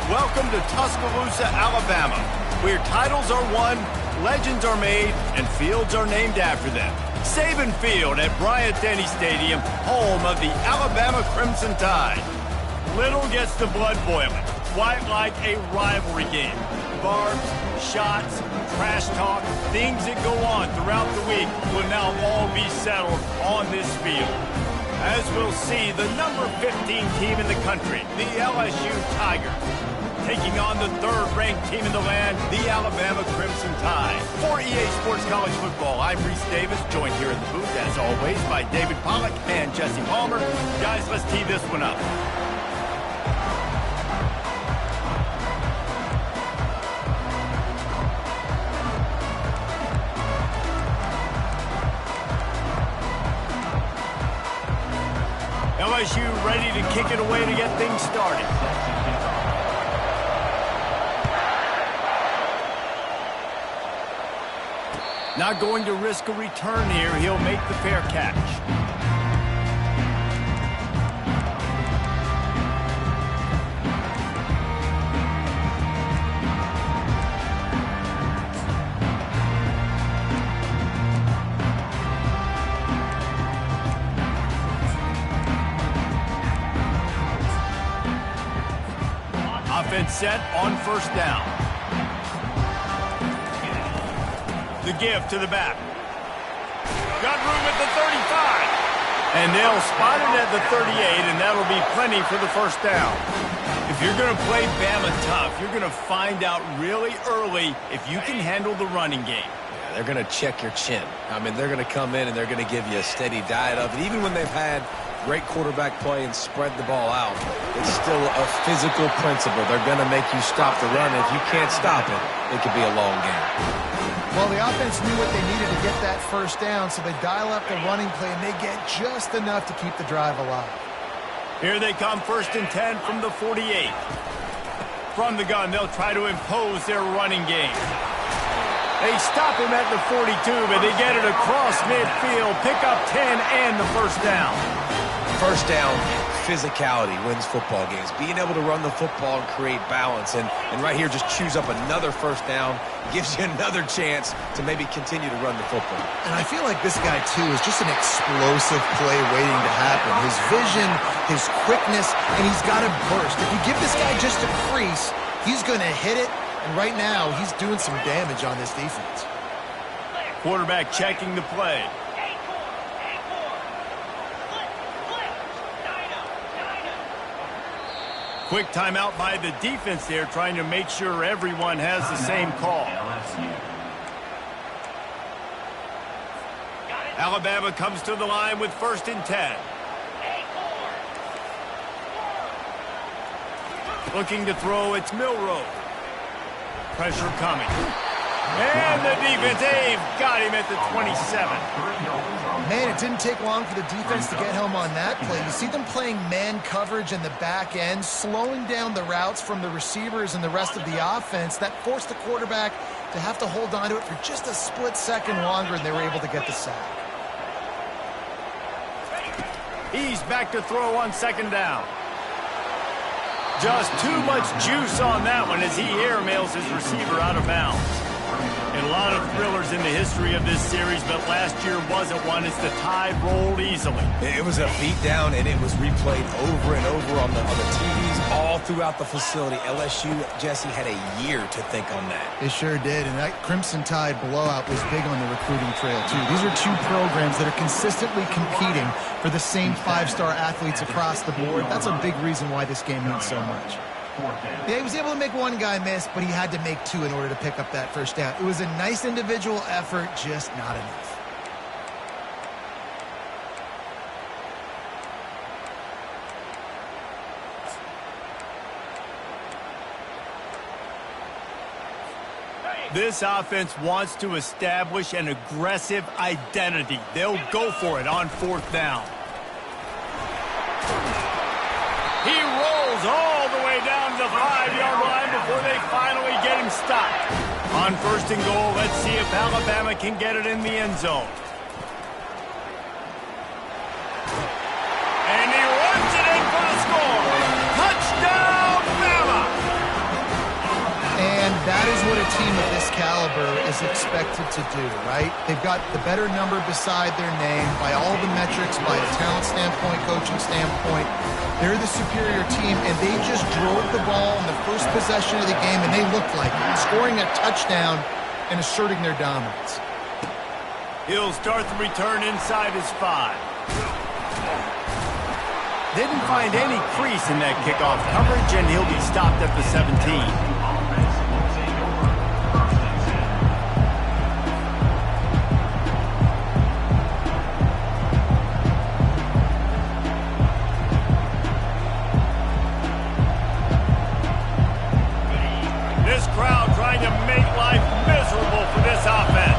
Welcome to Tuscaloosa, Alabama, where titles are won, legends are made, and fields are named after them. Saban Field at Bryant-Denny Stadium, home of the Alabama Crimson Tide. Little gets the blood boiling, quite like a rivalry game. Barbs, shots, trash talk, things that go on throughout the week will now all be settled on this field. As we'll see, the number 15 team in the country, the LSU Tigers, taking on the third-ranked team in the land, the Alabama Crimson Tide. For EA Sports College Football, I'm Reese Davis, joined here in the booth, as always, by David Pollack and Jesse Palmer. Guys, let's tee this one up. LSU ready to kick it away to get things started. Not going to risk a return here. He'll make the fair catch. Offense set on first down. The give to the back. Got room at the 35. And they'll spot it at the 38, and that'll be plenty for the first down. If you're going to play Bama tough, you're going to find out really early if you can handle the running game. Yeah, they're going to check your chin. I mean, they're going to come in and they're going to give you a steady diet of it. Even when they've had great quarterback play and spread the ball out, it's still a physical principle. They're going to make you stop the run. If you can't stop it, it could be a long game. Well, the offense knew what they needed to get that first down, so they dial up the running play, and they get just enough to keep the drive alive. Here they come, 1st and 10 from the 48. From the gun, they'll try to impose their running game. They stop him at the 42, but they get it across midfield, pick up 10 and the first down. First down, physicality wins football games. Being able to run the football and create balance. And right here, just choose up another first down. Gives you another chance to maybe continue to run the football. And I feel like this guy, too, is just an explosive play waiting to happen. His vision, his quickness, and he's got to burst. If you give this guy just a crease, he's going to hit it. And right now, he's doing some damage on this defense. Quarterback checking the play. Quick timeout by the defense there, trying to make sure everyone has the same call. Alabama comes to the line with 1st and 10. Looking to throw, it's Milroe. Pressure coming. And the defense, they've got him at the 27. Man, it didn't take long for the defense to get home on that play. You see them playing man coverage in the back end, slowing down the routes from the receivers and the rest of the offense. That forced the quarterback to have to hold on to it for just a split second longer, and they were able to get the sack. He's back to throw on 2nd down. Just too much juice on that one as he airmails his receiver out of bounds. And a lot of thrillers in the history of this series, but last year wasn't one as the Tide rolled easily. It was a beatdown, and it was replayed over and over on the TVs all throughout the facility. LSU, Jesse, had a year to think on that. They sure did, and that Crimson Tide blowout was big on the recruiting trail, too. These are two programs that are consistently competing for the same 5-star athletes across the board. That's a big reason why this game means so much. Yeah, he was able to make one guy miss, but he had to make 2 in order to pick up that first down. It was a nice individual effort, just not enough. This offense wants to establish an aggressive identity. They'll go for it on 4th down. He rolls all the way down to the 5-yard line before they finally get him stopped. On 1st and goal, let's see if Alabama can get it in the end zone. And he runs it in for the score. Touchdown, Bama! is what a team of this caliber is expected to do, right? They've got the better number beside their name by all the metrics, by a talent standpoint, coaching standpoint. They're the superior team, and they just drove the ball in the first possession of the game, and they looked like it, scoring a touchdown and asserting their dominance. He'll start the return inside his 5. Didn't find any crease in that kickoff coverage, and he'll be stopped at the 17. This crowd trying to make life miserable for this offense.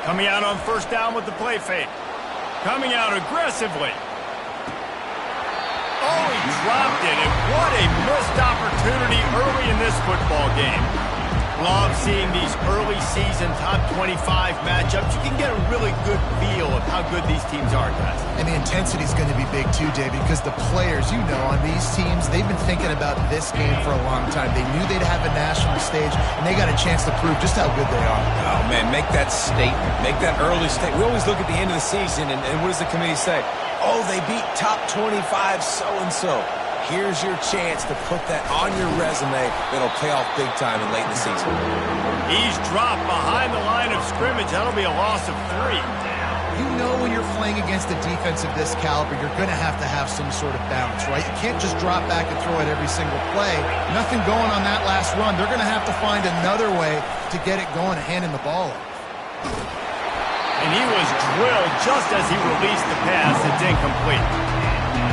Coming out on first down with the play fake. Coming out aggressively. Oh, he dropped it, and what a missed opportunity early in this football game. Love seeing these early season top 25 matchups. You can get a really good feel of how good these teams are, guys. And the intensity is going to be big too, David, because the players, you know, on these teams, they've been thinking about this game for a long time. They knew they'd have a national stage, and they got a chance to prove just how good they are. Oh, man, make that statement. Make that early statement. We always look at the end of the season, and what does the committee say? Oh, they beat top 25 so-and-so. Here's your chance to put that on your resume that'll pay off big time and late in the season. He's dropped behind the line of scrimmage. That'll be a loss of 3. You know when you're playing against a defense of this caliber, you're going to have some sort of balance, right? You can't just drop back and throw it every single play. Nothing going on that last run. They're going to have to find another way to get it going and handing the ball off. And he was drilled just as he released the pass. It's incomplete.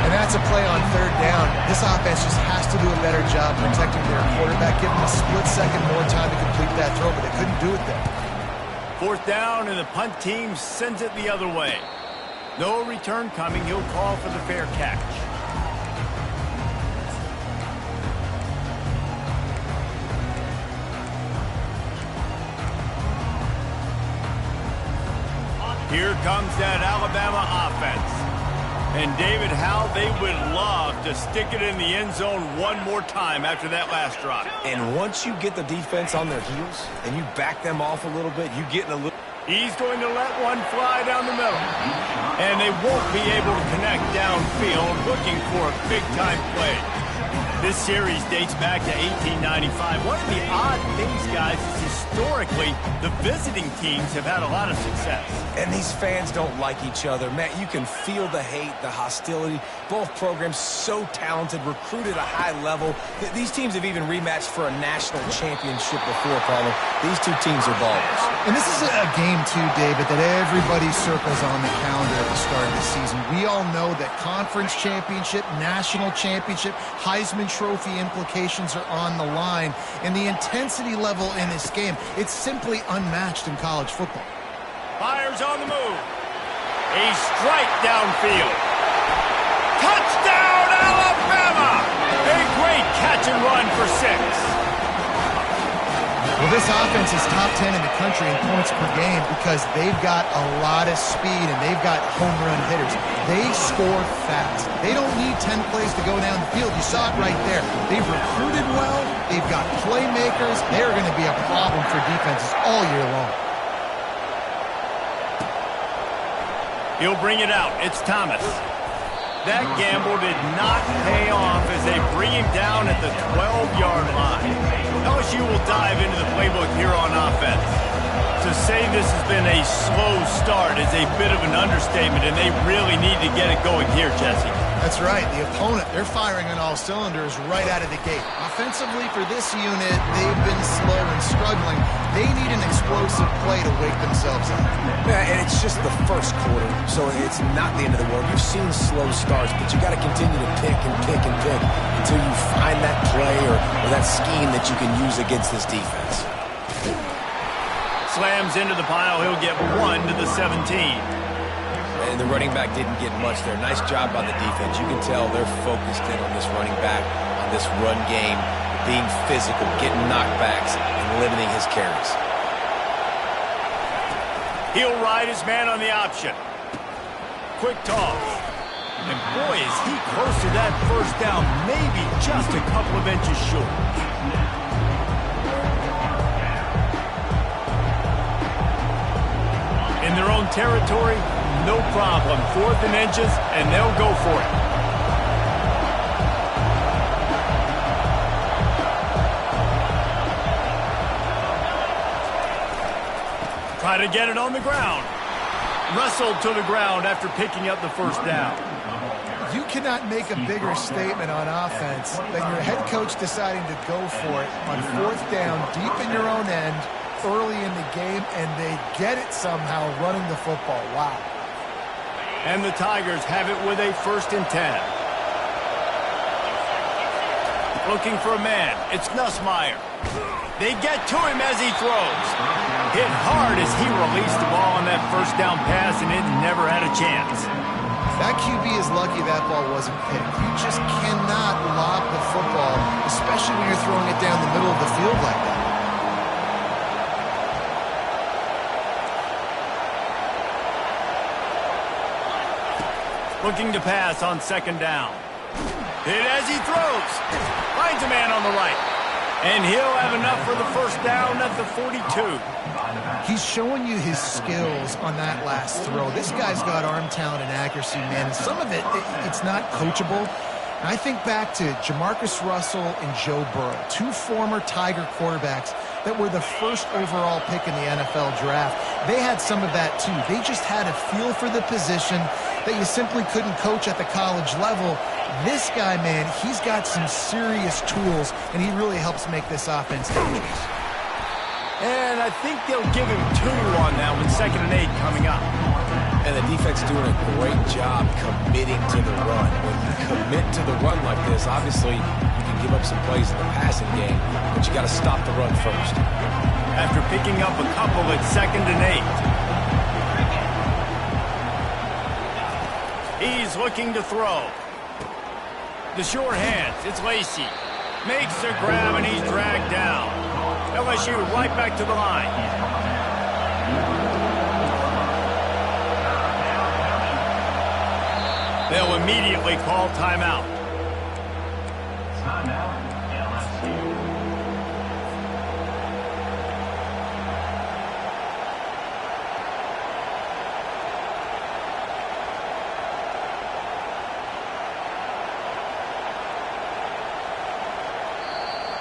And that's a play on third down. This offense just has to do a better job protecting their quarterback, give him a split second more time to complete that throw, but they couldn't do it there. Fourth down, and the punt team sends it the other way. No return coming. He'll call for the fair catch. Here comes that Alabama offense. And David, how they would love to stick it in the end zone one more time after that last drive. And once you get the defense on their heels and you back them off a little bit, you get in a little... He's going to let one fly down the middle. And they won't be able to connect downfield, looking for a big-time play. This series dates back to 1895. One of the odd things, guys, is historically the visiting teams have had a lot of success. And these fans don't like each other. Matt, you can feel the hate, the hostility. Both programs so talented, recruited at a high level. These teams have even rematched for a national championship before, Paulo. These two teams are ballers. And this is a game, too, David, that everybody circles on the calendar at the start of the season. We all know that conference championship, national championship, Heisman Trophy implications are on the line. And the intensity level in this game, it's simply unmatched in college football. Fires on the move. A strike downfield. Touchdown, Alabama! A great catch and run for 6. Well, this offense is top 10 in the country in points per game because they've got a lot of speed and they've got home run hitters. They score fast. They don't need 10 plays to go down the field. You saw it right there. They've recruited well. They've got playmakers. They're going to be a problem for defenses all year long. He'll bring it out. It's Thomas. That gamble did not pay off as they bring him down at the 12-yard line. LSU will dive into the playbook here on offense. To say this has been a slow start is a bit of an understatement, and they really need to get it going here, Jesse. That's right. The opponent, they're firing on all cylinders right out of the gate. Offensively, for this unit, they've been slow and struggling. They need an explosive play to wake themselves up. Yeah, and it's just the first quarter, so it's not the end of the world. You've seen slow starts, but you got to continue to pick and pick and pick until you find that play or that scheme that you can use against this defense. Slams into the pile. He'll get 1 to the 17. And the running back didn't get much there. Nice job by the defense. You can tell they're focused in on this running back, on this run game, being physical, getting knockbacks, and limiting his carries. He'll ride his man on the option. Quick toss. And boy, is he close to that first down, maybe just a couple of inches short. In their own territory, no problem. 4th and inches, and they'll go for it. Try to get it on the ground. Wrestled to the ground after picking up the first down. You cannot make a bigger statement on offense than your head coach deciding to go for it on 4th down, deep in your own end, early in the game, and they get it somehow running the football. Wow. And the Tigers have it with a 1st and 10. Looking for a man. It's Nussmeier. They get to him as he throws. Hit hard as he released the ball on that first down pass, and it never had a chance. That QB is lucky that ball wasn't picked. You just cannot lob the football, especially when you're throwing it down the middle of the field like that. Looking to pass on 2nd down. Hit as he throws. Finds a man on the right. And he'll have enough for the first down at the 42. He's showing you his skills on that last throw. This guy's got arm talent and accuracy, man. And some of it's not coachable. And I think back to Jamarcus Russell and Joe Burrow, 2 former Tiger quarterbacks that were the 1st overall pick in the NFL draft. They had some of that too. They just had a feel for the position that you simply couldn't coach at the college level. This guy, man, he's got some serious tools, and he really helps make this offense dangerous. And I think they'll give him 2 on that with 2nd and 8 coming up. And the defense doing a great job committing to the run. When you commit to the run like this, obviously you can give up some plays in the passing game, but you got to stop the run first. After picking up a couple at 2nd and 8. He's looking to throw. The sure hands, it's Lacey. Makes a grab and he's dragged down. LSU right back to the line. They'll immediately call timeout.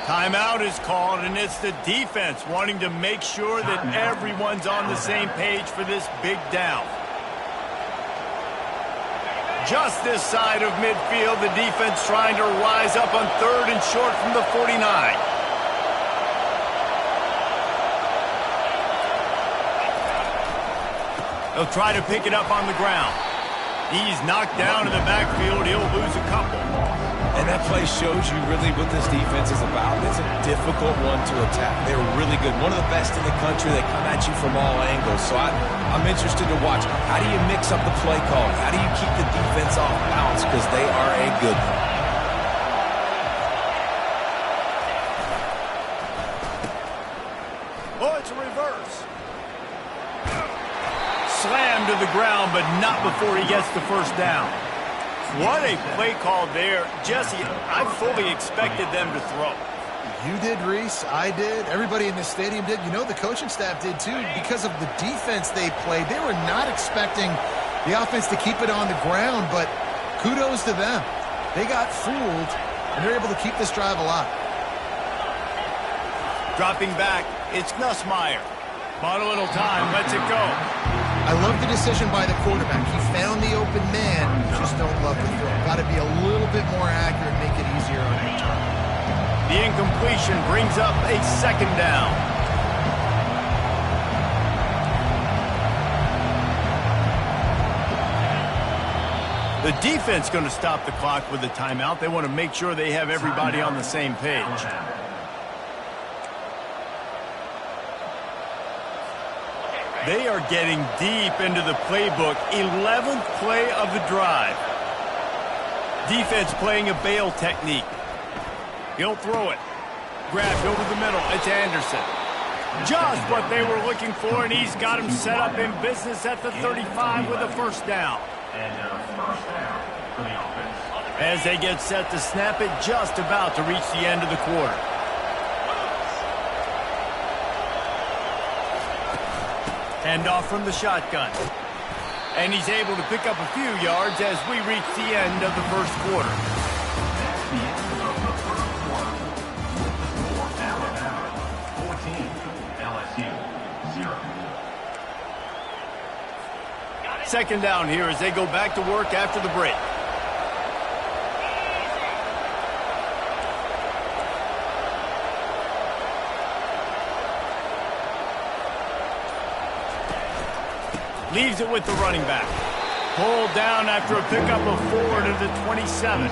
Timeout is called, and it's the defense wanting to make sure that everyone's on the same page for this big down. Just this side of midfield, the defense trying to rise up on 3rd and short from the 49. They'll try to pick it up on the ground. He's knocked down in the backfield. He'll lose a couple. And that play shows you really what this defense is about. It's a difficult one to attack. They're really good. One of the best in the country. They come at you from all angles. So I'm interested to watch. How do you mix up the play calling? How do you keep the defense off balance? Because they are a good one. Oh, it's a reverse. Slammed to the ground, but not before he gets the first down. What a play call there. Jesse, I fully expected them to throw. You did, Reese. I did. Everybody in this stadium did. You know, the coaching staff did too. Because of the defense they played, they were not expecting the offense to keep it on the ground, but kudos to them. They got fooled, and they're able to keep this drive alive. Dropping back, it's Nussmeier. Bought a little time, lets it go. I love the decision by the quarterback. He found the open man. Just don't love the throw. Got to be a little bit more accurate, make it easier on your target. The incompletion brings up a 2nd down. The defense going to stop the clock with the timeout. They want to make sure they have everybody on the same page. They are getting deep into the playbook. 11th play of the drive. Defense playing a bail technique. He'll throw it. Grabbed over the middle. It's Anderson. Just what they were looking for, and he's got him set up in business at the 35 with a first down. As they get set to snap it, just about to reach the end of the quarter. Handoff from the shotgun. And he's able to pick up a few yards as we reach the end of the first quarter. Second down here as they go back to work after the break. Leaves it with the running back. Pulled down after a pickup of 4 to the 27.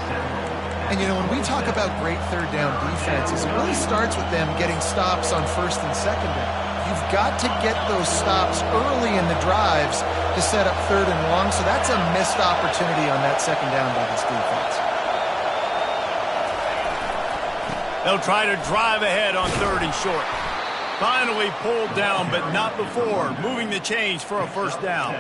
And, you know, when we talk about great third down defenses, it really starts with them getting stops on first and second down. You've got to get those stops early in the drives to set up third and long, so that's a missed opportunity on that second down by this defense. They'll try to drive ahead on third and short. Finally pulled down, but not before moving the chains for a first down.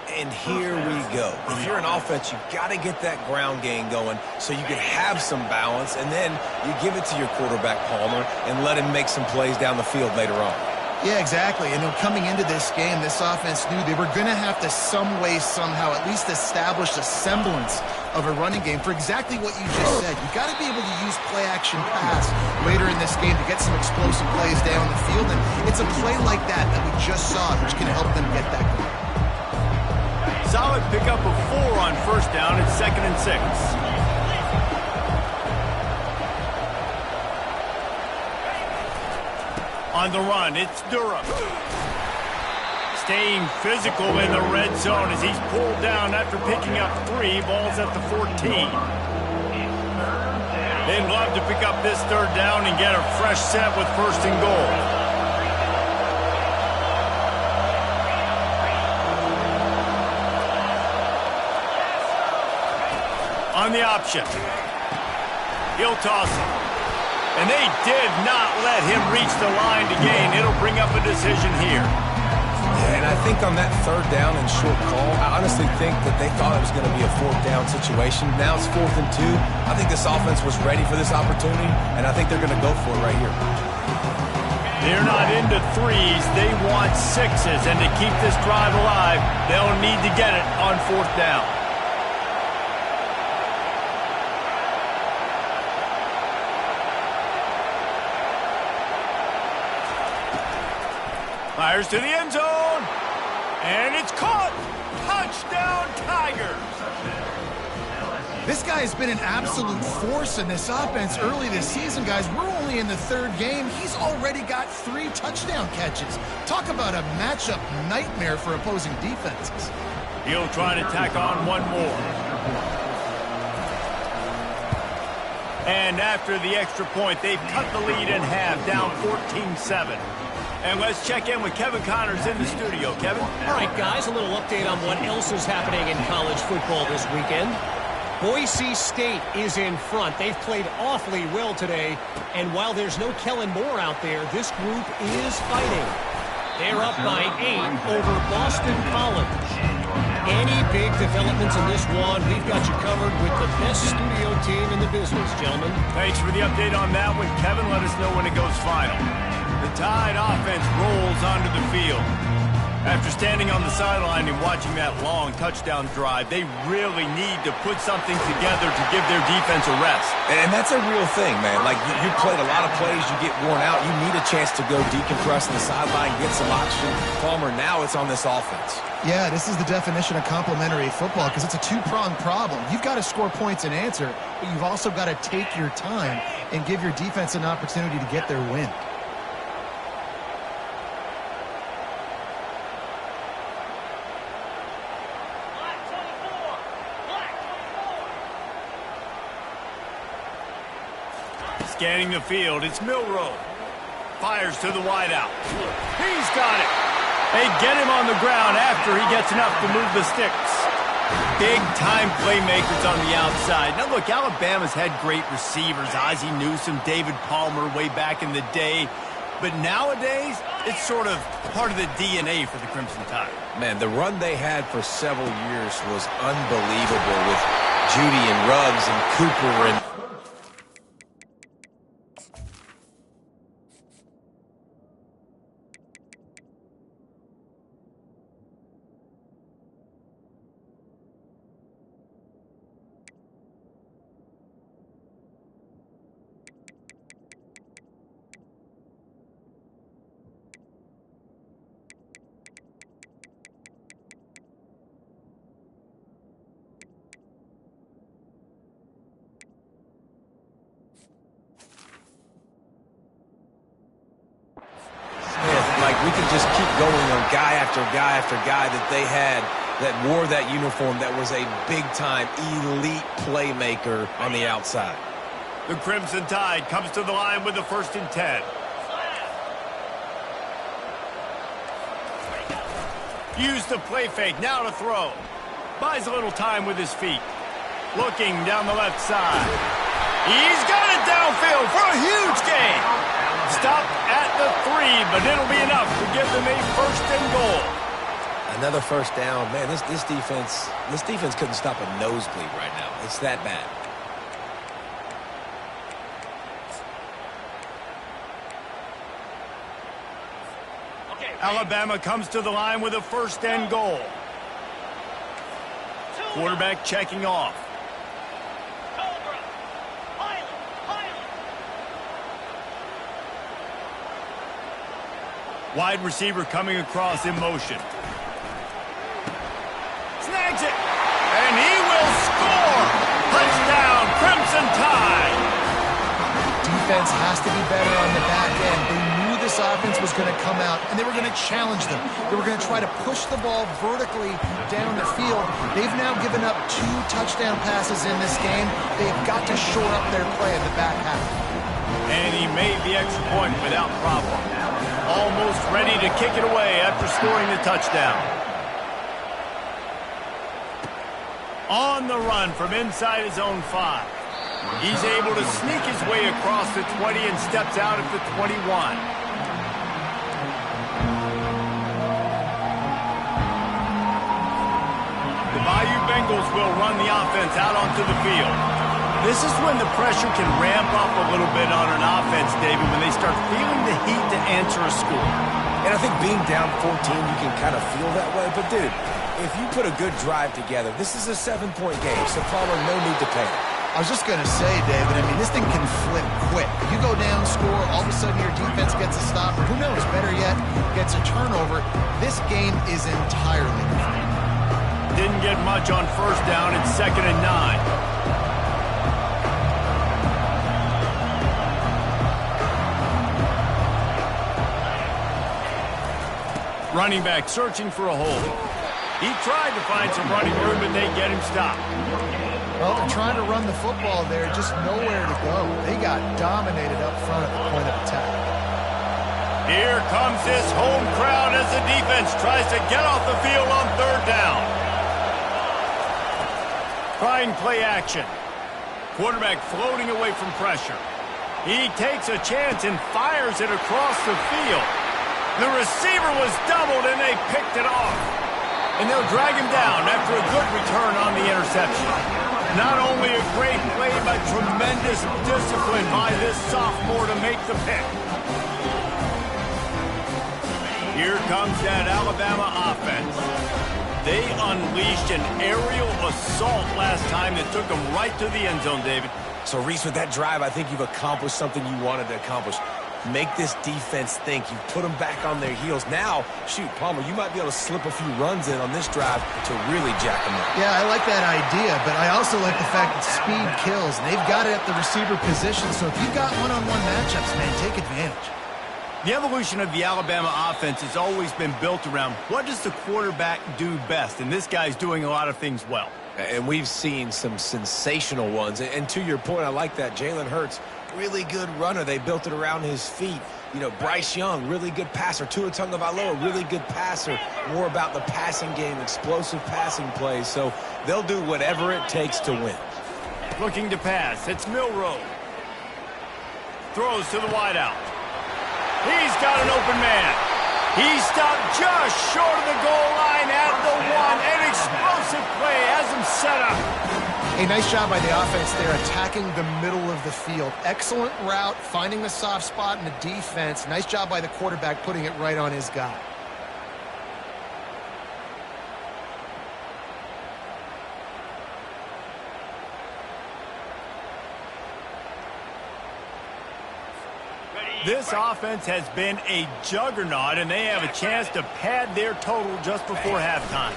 And here we go. If you're an offense, you've got to get that ground game going so you can have some balance, and then you give it to your quarterback, Palmer, and let him make some plays down the field later on. Yeah, exactly. And coming into this game, this offense knew they were going to have to some way, somehow, at least establish a semblance of a running game for exactly what you just said. You got to be able to use play-action pass later in this game to get some explosive plays down the field. And it's a play like that we just saw, which can help them get that going. Solid pickup of 4 on first down. It's 2nd and 6. On the run, it's Durham. Staying physical in the red zone as he's pulled down after picking up 3 balls at the 14. They'd love to pick up this third down and get a fresh set with first and goal. On the option. He'll toss it. And they did not let him reach the line to gain. It'll bring up a decision here. Yeah, and I think on that third down and short call, I honestly think that they thought it was going to be a fourth down situation. Now it's 4th and 2. I think this offense was ready for this opportunity, and I think they're going to go for it right here. They're not into 3s. They want 6s. And to keep this drive alive, they'll need to get it on 4th down. Fires to the end zone, and it's caught. Touchdown, Tigers. This guy has been an absolute force in this offense early this season, guys. We're only in the 3rd game. He's already got 3 touchdown catches. Talk about a matchup nightmare for opposing defenses. He'll try to tack on one more. And after the extra point, they've cut the lead in half, down 14-7. And let's check in with Kevin Connors in the studio. Kevin? All right, guys, a little update on what else is happening in college football this weekend. Boise State is in front. They've played awfully well today. And while there's no Kellen Moore out there, this group is fighting. They're up by 8 over Boston College. Any big developments in this one, we've got you covered with the best studio team in the business, gentlemen. Thanks for the update on that one, Kevin. Let us know when it goes final. The Tide offense rolls onto the field. After standing on the sideline and watching that long touchdown drive, they really need to put something together to give their defense a rest. And that's a real thing, man. Like, you played a lot of plays, you get worn out. You need a chance to go decompress on the sideline, get some oxygen. Palmer, now it's on this offense. Yeah, this is the definition of complementary football because it's a 2-pronged problem. You've got to score points and answer, but you've also got to take your time and give your defense an opportunity to get their win. Scanning the field, it's Milroe. Fires to the wideout. He's got it. They get him on the ground after he gets enough to move the sticks. Big-time playmakers on the outside. Now, look, Alabama's had great receivers. Ozzie Newsome, David Palmer way back in the day. but nowadays, it's sort of part of the DNA for the Crimson Tide. Man, the run they had for several years was unbelievable with Judy and Ruggs and Cooper and... Like, we could just keep going on guy after guy after guy that they had that wore that uniform that was a big-time elite playmaker on the outside. The Crimson Tide comes to the line with the 1st and 10. Use the play fake, now to throw. Buys a little time with his feet. Looking down the left side. He's got it downfield for a huge gain. Stop at the 3, but it'll be enough to give them a 1st and goal. Another first down. Man, this defense couldn't stop a nosebleed right now. It's that bad. Alabama comes to the line with a 1st and goal. Quarterback checking off. Wide receiver coming across in motion. Snags it, and he will score! Touchdown, Crimson Tide! Defense has to be better on the back end. They knew this offense was going to come out, and they were going to challenge them. They were going to try to push the ball vertically down the field. They've now given up 2 touchdown passes in this game. They've got to shore up their play in the back half. And he made the extra point without problem. Almost ready to kick it away after scoring the touchdown. On the run from inside his own 5. He's able to sneak his way across the 20 and steps out at the 21. The Bayou Bengals will run the offense out onto the field. This is when the pressure can ramp up a little bit on an offense, David, when they start feeling the heat to answer a score. And I think being down 14, you can kind of feel that way. But, dude, if you put a good drive together, this is a 7-point game, so Palmer, no need to panic. I was just going to say, David, I mean, this thing can flip quick. You go down, score, all of a sudden your defense gets a stop, or who knows, better yet, gets a turnover. This game is entirely different. Didn't get much on 1st down. It's 2nd and 9. Running back searching for a hole. He tried to find some running room, but they get him stopped. Well, they're trying to run the football there, just nowhere to go. They got dominated up front at the point of attack. Here comes this home crowd as the defense tries to get off the field on 3rd down. Trying play action. Quarterback floating away from pressure. He takes a chance and fires it across the field. The receiver was doubled, and they picked it off. And they'll drag him down after a good return on the interception. Not only a great play, but tremendous discipline by this sophomore to make the pick. Here comes that Alabama offense. They unleashed an aerial assault last time that took them right to the end zone, David. So, Reese, with that drive, I think you've accomplished something you wanted to accomplish. Make this defense think. You put them back on their heels. Now, shoot, Palmer, you might be able to slip a few runs in on this drive to really jack them up. Yeah, I like that idea, but I also like the fact that speed kills. And they've got it at the receiver position, so if you've got one-on-one matchups, man, take advantage. The evolution of the Alabama offense has always been built around what does the quarterback do best, and this guy's doing a lot of things well. And we've seen some sensational ones. And to your point, I like that. Jalen Hurts, really good runner. They built it around his feet. You know, Bryce Young, really good passer. Tua Tagovailoa, really good passer. More about the passing game, explosive passing plays. So they'll do whatever it takes to win. Looking to pass. It's Milroe. Throws to the wideout. He's got an open man. He stopped just short of the goal line at the one. An explosive play has him set up. A nice job by the offense there, attacking the middle of the field. Excellent route, finding the soft spot in the defense. Nice job by the quarterback putting it right on his guy. This offense has been a juggernaut, and they have a chance to pad their total just before halftime.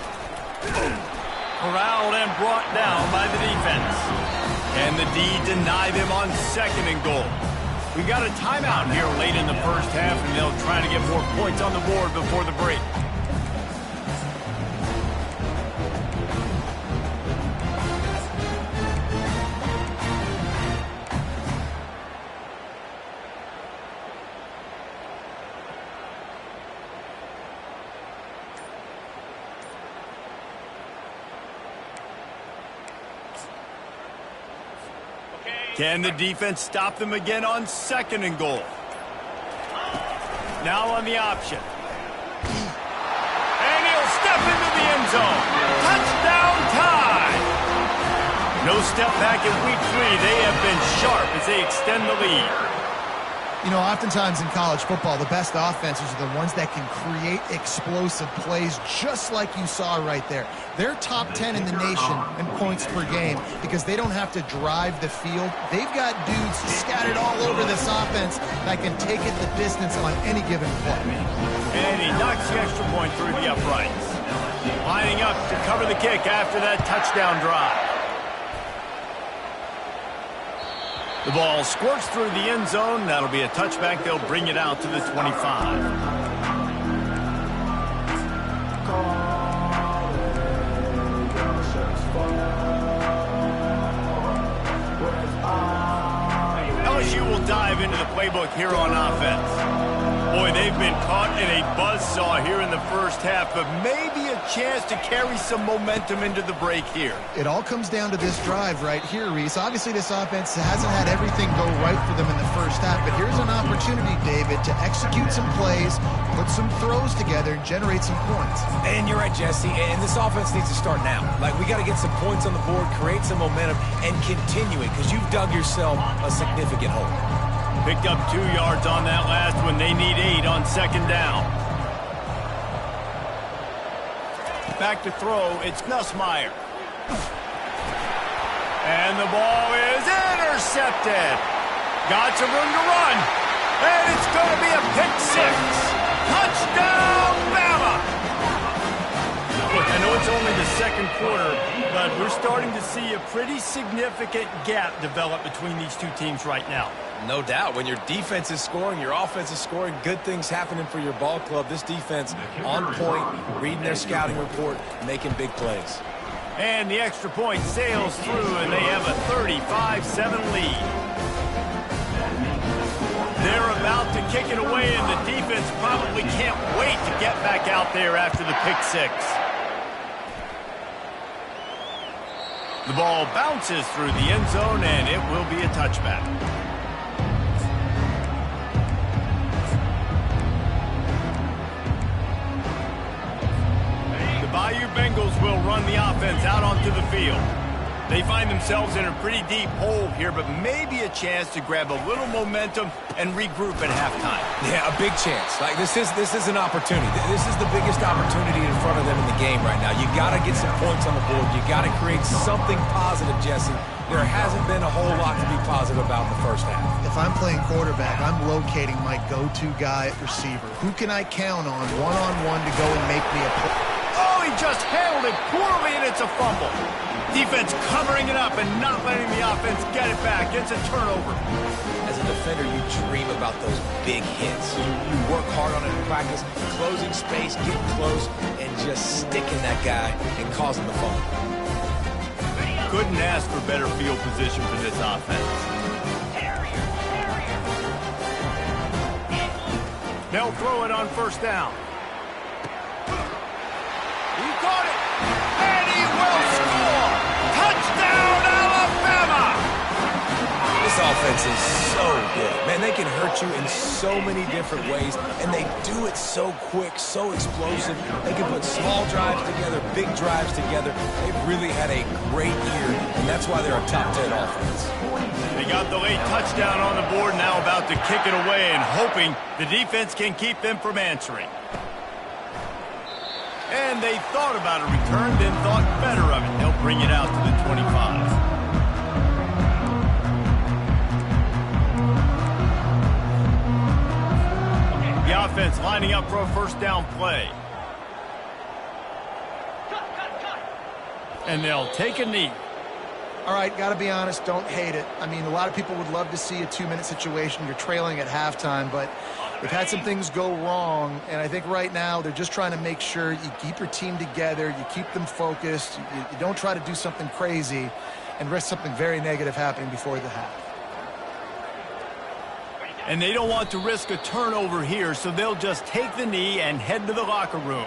Corralled and brought down by the defense. Can the D deny them on 2nd and goal? We got a timeout here late in the first half, and they'll try to get more points on the board before the break. Can the defense stop them again on 2nd and goal? Now on the option. And he'll step into the end zone. Touchdown time! No step back in week 3. They have been sharp as they extend the lead. You know, oftentimes in college football, the best offenses are the ones that can create explosive plays just like you saw right there. They're top 10 in the nation in points per game because they don't have to drive the field. They've got dudes scattered all over this offense that can take it the distance on any given play. And he knocks the extra point through the uprights. Lining up to cover the kick after that touchdown drive. The ball squirts through the end zone. That'll be a touchback. They'll bring it out to the 25. LSU will dive into the playbook here on offense. Boy, they've been caught in a buzzsaw here in the first half, but maybe a chance to carry some momentum into the break here. It all comes down to this drive right here, Reese. Obviously, this offense hasn't had everything go right for them in the first half, but here's an opportunity, David, to execute some plays, put some throws together, and generate some points. And you're right, Jesse, and this offense needs to start now. Like, we got to get some points on the board, create some momentum, and continue it, because you've dug yourself a significant hole. Picked up 2 yards on that last one. They need 8 on 2nd down. Back to throw, it's Nussmeier. And the ball is intercepted. Got some room to run. And it's going to be a pick 6. Touchdown, Bama! Look, I know it's only the 2nd quarter, but we're starting to see a pretty significant gap develop between these two teams right now. No doubt. When your defense is scoring, your offense is scoring, good things happening for your ball club. This defense on point, reading their scouting report, making big plays. And the extra point sails through, and they have a 35-7 lead. They're about to kick it away, and the defense probably can't wait to get back out there after the pick 6. The ball bounces through the end zone, and it will be a touchback. Bayou Bengals will run the offense out onto the field. They find themselves in a pretty deep hole here, but maybe a chance to grab a little momentum and regroup at halftime. Yeah, a big chance. Like this is an opportunity. This is the biggest opportunity in front of them in the game right now. You got to get some points on the board. You got to create something positive, Jesse. There hasn't been a whole lot to be positive about in the first half. If I'm playing quarterback, I'm locating my go-to guy at receiver. Who can I count on one-on-one to go and make me a play? Oh, he just handled it poorly, and it's a fumble. Defense covering it up and not letting the offense get it back. It's a turnover. As a defender, you dream about those big hits. You work hard on it in practice, closing space, getting close, and just sticking that guy and causing the fumble. Couldn't ask for better field position for this offense. They'll throw it on 1st down. He caught it, and he will score! Touchdown, Alabama! This offense is so good. Man, they can hurt you in so many different ways, and they do it so quick, so explosive. They can put small drives together, big drives together. They've really had a great year, and that's why they're a top 10 offense. They got the late touchdown on the board, now about to kick it away and hoping the defense can keep them from answering. And they thought about a return, then thought better of it. They'll bring it out to the 25. The offense lining up for a first down play. And they'll take a knee. All right, got to be honest, don't hate it. I mean, a lot of people would love to see a 2-minute situation. You're trailing at halftime, but they've had some things go wrong, and I think right now they're just trying to make sure you keep your team together, you keep them focused, you don't try to do something crazy and risk something very negative happening before the half. And they don't want to risk a turnover here, so they'll just take the knee and head to the locker room.